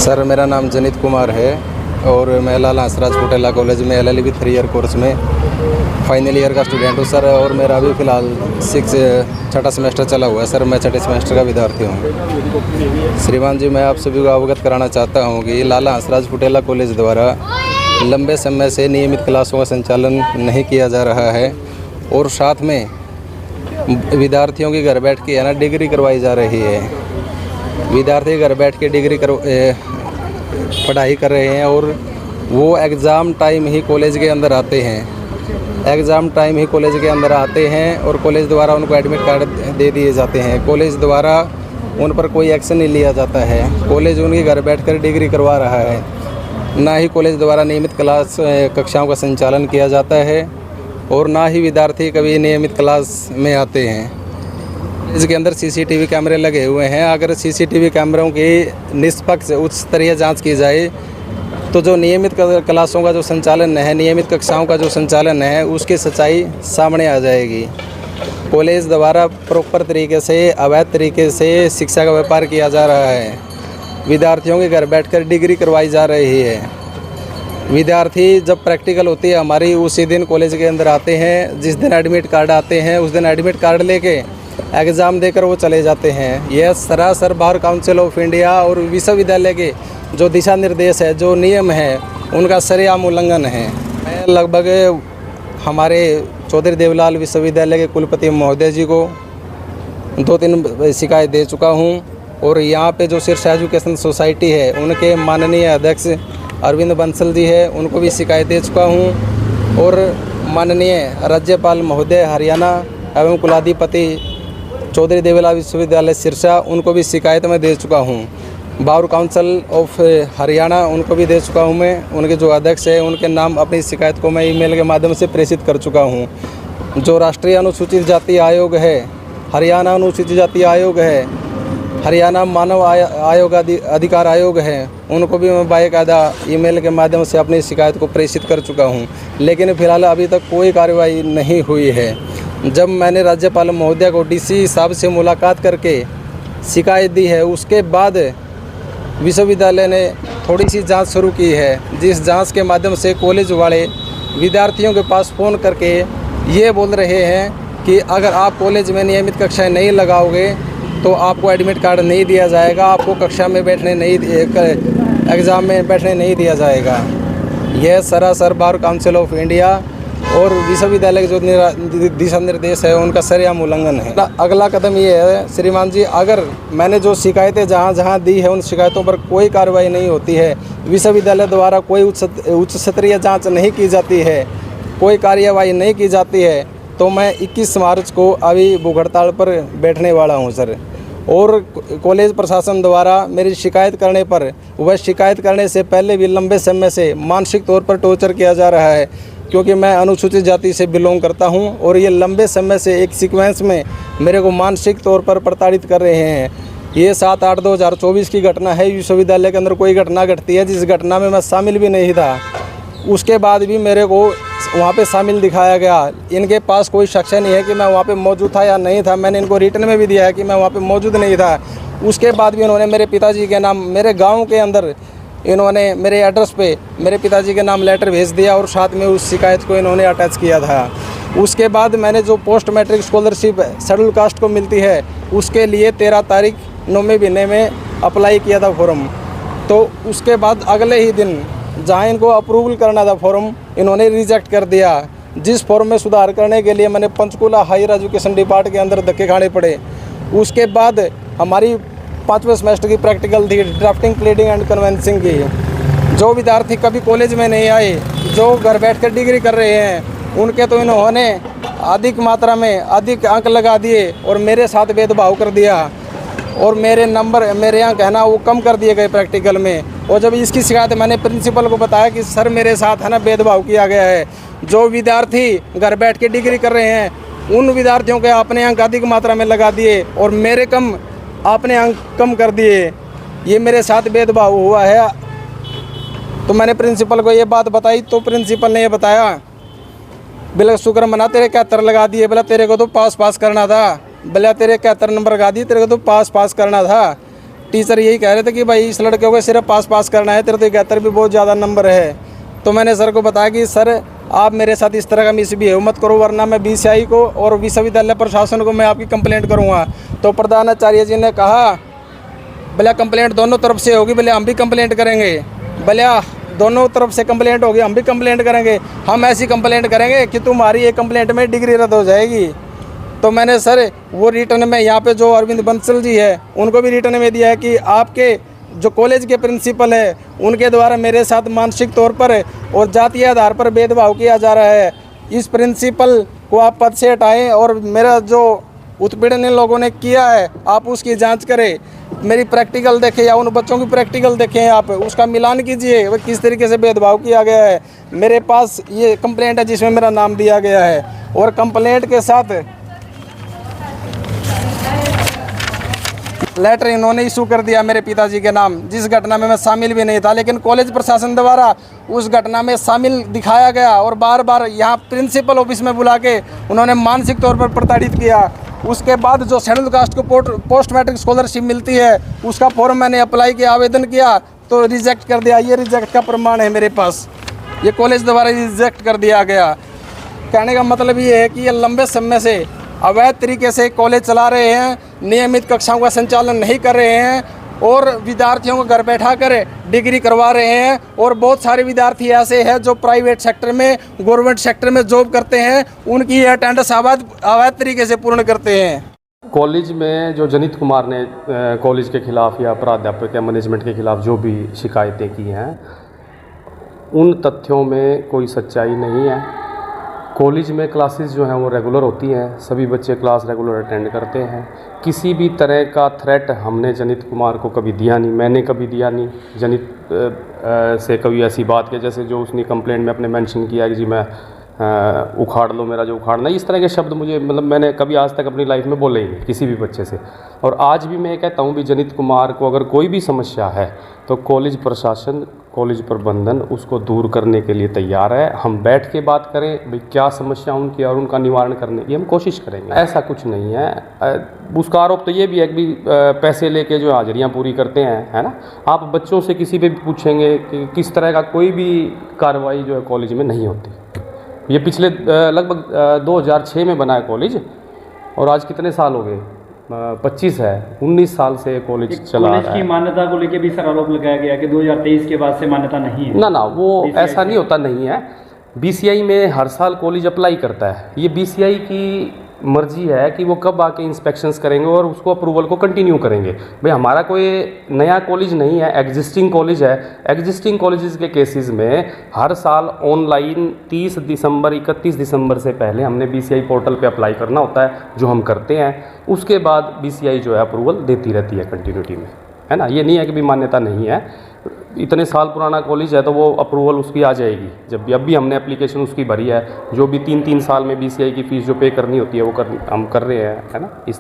Sir मेरा नाम जनित कुमार है और मैं लाला हंसराज कोटेला कॉलेज में LLB 3 ईयर कोर्स में फाइनल ईयर का स्टूडेंट हूँ सर। और मेरा अभी फ़िलहाल छठा सेमेस्टर चला हुआ है सर। मैं छठे सेमेस्टर का विद्यार्थी हूँ। श्रीमान जी, मैं आप सभी को अवगत कराना चाहता हूँ कि लाला हंसराज कोटेला कॉलेज द्वारा लंबे समय से नियमित क्लासों का संचालन नहीं किया जा रहा है और साथ में विद्यार्थियों की घर बैठ के डिग्री करवाई जा रही है। विद्यार्थी घर बैठ के पढ़ाई कर रहे हैं और वो एग्ज़ाम टाइम ही कॉलेज के अंदर आते हैं और कॉलेज द्वारा उनको एडमिट कार्ड दे दिए जाते हैं। कॉलेज द्वारा उन पर कोई एक्शन नहीं लिया जाता है। कॉलेज उनके घर बैठकर डिग्री करवा रहा है, ना ही कॉलेज द्वारा नियमित कक्षाओं का संचालन किया जाता है और ना ही विद्यार्थी कभी नियमित क्लास में आते हैं। इसके अंदर CCTV कैमरे लगे हुए हैं। अगर CCTV कैमरों की निष्पक्ष उच्च स्तरीय जांच की जाए तो जो नियमित क्लासों का जो संचालन है, नियमित कक्षाओं का जो संचालन है, उसकी सच्चाई सामने आ जाएगी। कॉलेज द्वारा प्रॉपर तरीके से, अवैध तरीके से शिक्षा का व्यापार किया जा रहा है। विद्यार्थियों के घर बैठकर डिग्री करवाई जा रही है। विद्यार्थी जब प्रैक्टिकल होती है हमारी, उसी दिन कॉलेज के अंदर आते हैं। जिस दिन एडमिट कार्ड आते हैं उस दिन एडमिट कार्ड लेके एग्ज़ाम देकर वो चले जाते हैं। यह सरासर बार काउंसिल ऑफ इंडिया और विश्वविद्यालय के जो दिशा निर्देश है, जो नियम है, उनका सरेआम उल्लंघन है। मैं लगभग हमारे चौधरी देवलाल विश्वविद्यालय के कुलपति महोदय जी को 2-3 शिकायत दे चुका हूं और यहाँ पे जो शीर्ष एजुकेशन सोसाइटी है उनके माननीय अध्यक्ष अरविंद बंसल जी है, उनको भी शिकायत दे चुका हूँ और माननीय राज्यपाल महोदय हरियाणा एवं कुलाधिपति चौधरी देवलाल विश्वविद्यालय सिरसा, उनको भी शिकायत मैं दे चुका हूँ। बार काउंसिल ऑफ हरियाणा, उनको भी दे चुका हूँ मैं। उनके जो अध्यक्ष है उनके नाम अपनी शिकायत को मैं ईमेल के माध्यम से प्रेषित कर चुका हूँ। जो राष्ट्रीय अनुसूचित जाति आयोग है, हरियाणा अनुसूचित जाति आयोग है, हरियाणा मानव आयोग अधिकार आयोग है, उनको भी मैं बाकायदा ईमेल के माध्यम से अपनी शिकायत को प्रेषित कर चुका हूँ। लेकिन फ़िलहाल अभी तक कोई कार्रवाई नहीं हुई है। जब मैंने राज्यपाल महोदय को DC साहब से मुलाकात करके शिकायत दी है, उसके बाद विश्वविद्यालय ने थोड़ी सी जांच शुरू की है, जिस जांच के माध्यम से कॉलेज वाले विद्यार्थियों के पास फ़ोन करके ये बोल रहे हैं कि अगर आप कॉलेज में नियमित कक्षाएं नहीं लगाओगे तो आपको एडमिट कार्ड नहीं दिया जाएगा, आपको कक्षा में एग्ज़ाम में बैठने नहीं दिया जाएगा। यह सरासर बार काउंसिल ऑफ इंडिया और विश्वविद्यालय के जो दिशा निर्देश है उनका सरेआम उल्लंघन है। अगला कदम ये है श्रीमान जी, अगर मैंने जो शिकायतें जहाँ दी है उन शिकायतों पर कोई कार्रवाई नहीं होती है, विश्वविद्यालय द्वारा कोई उच्च स्तरीय जांच नहीं की जाती है, कोई कार्यवाही नहीं की जाती है, तो मैं 21 मार्च को अभी भूख हड़ताल पर बैठने वाला हूँ सर। और कॉलेज प्रशासन द्वारा मेरी शिकायत करने पर, वह शिकायत करने से पहले भी लंबे समय से मानसिक तौर पर टॉर्चर किया जा रहा है, क्योंकि मैं अनुसूचित जाति से बिलोंग करता हूं और ये लंबे समय से एक सीक्वेंस में मेरे को मानसिक तौर पर प्रताड़ित कर रहे हैं। ये 7/8/2024 की घटना है। विश्वविद्यालय के अंदर कोई घटना घटती है जिस घटना में मैं शामिल भी नहीं था, उसके बाद भी मेरे को वहाँ पे शामिल दिखाया गया। इनके पास कोई साक्ष्य नहीं है कि मैं वहाँ पे मौजूद था या नहीं था। मैंने इनको रिटन में भी दिया है कि मैं वहाँ पे मौजूद नहीं था। उसके बाद भी इन्होंने मेरे पिताजी के नाम, मेरे गाँव के अंदर इन्होंने मेरे एड्रेस पे मेरे पिताजी के नाम लेटर भेज दिया और साथ में उस शिकायत को इन्होंने अटैच किया था। उसके बाद मैंने जो post matric scholarship schedule caste को मिलती है, उसके लिए 13 तारीख 9वें महीने में अप्लाई किया था फॉर्म। तो उसके बाद अगले ही दिन जहाँ इनको अप्रूवल करना था फॉर्म, इन्होंने रिजेक्ट कर दिया। जिस फॉर्म में सुधार करने के लिए मैंने पंचकुला हायर एजुकेशन डिपार्टमेंट के अंदर धक्के खाने पड़े। उसके बाद हमारी 5वें सेमेस्टर की प्रैक्टिकल थी, ड्राफ्टिंग, प्लीडिंग एंड कन्वेंसिंग की। जो विद्यार्थी कभी कॉलेज में नहीं आए, जो घर बैठकर डिग्री कर रहे हैं, उनके तो इन्होंने अधिक मात्रा में अधिक अंक लगा दिए और मेरे साथ भेदभाव कर दिया और मेरे अंक है ना वो कम कर दिए गए प्रैक्टिकल में। और जब इसकी शिकायत मैंने प्रिंसिपल को बताया कि सर मेरे साथ है ना भेदभाव किया गया है, जो विद्यार्थी घर बैठ के डिग्री कर रहे हैं उन विद्यार्थियों के अपने अंक अधिक मात्रा में लगा दिए और मेरे आपने अंक कम कर दिए, ये मेरे साथ भेदभाव हुआ है। तो मैंने प्रिंसिपल को ये बात बताई तो प्रिंसिपल ने ये बताया, बोले शुक्र मना तेरे 71 लगा दिए, बोला तेरे को तो पास करना था, बोला तेरे 71 नंबर लगा दिए, तेरे को तो पास करना था। टीचर यही कह रहे थे कि भाई इस लड़के को सिर्फ पास करना है, तेरे तो 71 भी बहुत ज़्यादा नंबर है। तो मैंने सर को बताया कि सर आप मेरे साथ इस तरह का मिसबिहेव मत करो, वरना मैं BCI को और विश्वविद्यालय प्रशासन को मैं आपकी कंप्लेंट करूँगा। तो प्रधानाचार्य जी ने कहा भले कंप्लेंट दोनों तरफ से होगी, भले हम भी कंप्लेंट करेंगे, भले दोनों तरफ से कंप्लेंट होगी हम भी कंप्लेंट करेंगे, हम ऐसी कंप्लेंट करेंगे कि तुम्हारी एक कंप्लेंट में डिग्री रद्द हो जाएगी। तो मैंने सर वो रिटर्न में यहाँ पे जो अरविंद बंसल जी है उनको भी रिटर्न में दिया है कि आपके जो कॉलेज के प्रिंसिपल है उनके द्वारा मेरे साथ मानसिक तौर पर और जातीय आधार पर भेदभाव किया जा रहा है। इस प्रिंसिपल को आप पद से हटाएं और मेरा जो उत्पीड़न इन लोगों ने किया है आप उसकी जांच करें, मेरी प्रैक्टिकल देखें या उन बच्चों की प्रैक्टिकल देखें, आप उसका मिलान कीजिए वो किस तरीके से भेदभाव किया गया है। मेरे पास ये कंप्लेंट है जिसमें मेरा नाम दिया गया है और कंप्लेंट के साथ लेटर इन्होंने इशू कर दिया मेरे पिताजी के नाम, जिस घटना में मैं शामिल भी नहीं था, लेकिन कॉलेज प्रशासन द्वारा उस घटना में शामिल दिखाया गया और बार बार यहाँ प्रिंसिपल ऑफिस में बुला के उन्होंने मानसिक तौर पर प्रताड़ित किया। उसके बाद जो शेड्यूल कास्ट को पोस्ट मैट्रिक स्कॉलरशिप मिलती है उसका फॉर्म मैंने अप्लाई किया, आवेदन किया तो रिजेक्ट कर दिया। ये रिजेक्ट का प्रमाण है मेरे पास, ये कॉलेज द्वारा रिजेक्ट कर दिया गया। कहने का मतलब ये है कि ये लंबे समय से अवैध तरीके से कॉलेज चला रहे हैं, नियमित कक्षाओं का संचालन नहीं कर रहे हैं और विद्यार्थियों को घर बैठा कर डिग्री करवा रहे हैं। और बहुत सारे विद्यार्थी ऐसे हैं जो प्राइवेट सेक्टर में, गवर्नमेंट सेक्टर में जॉब करते हैं, उनकी अटेंडेंस अवैध तरीके से पूर्ण करते हैं। कॉलेज में जो जनित कुमार ने कॉलेज के खिलाफ़ या प्राध्यापक या मैनेजमेंट के खिलाफ़ जो भी शिकायतें की हैं उन तथ्यों में कोई सच्चाई नहीं है। कॉलेज में क्लासेस जो हैं वो रेगुलर होती हैं, सभी बच्चे क्लास रेगुलर अटेंड करते हैं। किसी भी तरह का थ्रेट हमने जनित कुमार को कभी दिया नहीं, मैंने कभी दिया नहीं। जनित से कभी ऐसी बात के जैसे जो उसने कंप्लेंट में अपने मेंशन किया कि जी मैं उखाड़ लो मेरा जो उखाड़ना, इस तरह के शब्द मुझे मतलब मैंने कभी आज तक अपनी लाइफ में बोले ही नहीं किसी भी बच्चे से। और आज भी मैं कहता हूँ भी जनित कुमार को अगर कोई भी समस्या है तो कॉलेज प्रशासन, कॉलेज प्रबंधन उसको दूर करने के लिए तैयार है। हम बैठ के बात करें भाई क्या समस्या उनकी और उनका निवारण करने की हम कोशिश करेंगे। ऐसा कुछ नहीं है। उसका आरोप तो ये भी है कि पैसे लेके जो हाजिरियाँ पूरी करते हैं, है ना। आप बच्चों से किसी पे भी पूछेंगे कि किस तरह का कोई भी कार्रवाई जो है कॉलेज में नहीं होती। ये पिछले लगभग 2006 में बना है कॉलेज और आज कितने साल हो गए, 25 है, 19 साल से कॉलेज चला रहा है। कॉलेज की मान्यता को लेकर भी सर आरोप लगाया गया कि 2023 के बाद से मान्यता नहीं है। ना वो ऐसा नहीं होता नहीं है। BCI में हर साल कॉलेज अप्लाई करता है। ये BCI की मर्जी है कि वो कब आके इंस्पेक्शंस करेंगे और उसको अप्रूवल को कंटिन्यू करेंगे। भाई हमारा कोई नया कॉलेज नहीं है, एग्जिस्टिंग कॉलेज है। एग्जिस्टिंग कॉलेजेस के केसेस में हर साल ऑनलाइन 30 दिसंबर 31 दिसंबर से पहले हमने BCI पोर्टल पे अप्लाई करना होता है, जो हम करते हैं। उसके बाद BCI जो है अप्रूवल देती रहती है कंटिन्यूटी में, है ना। ये नहीं है कि भी मान्यता नहीं है। इतने साल पुराना कॉलेज है तो वो अप्रूवल उसकी आ जाएगी। जब भी अब भी हमने एप्लीकेशन उसकी भरी है, जो भी 3-3 साल में BCI की फ़ीस जो पे करनी होती है वो हम कर रहे हैं, है ना। इस तरह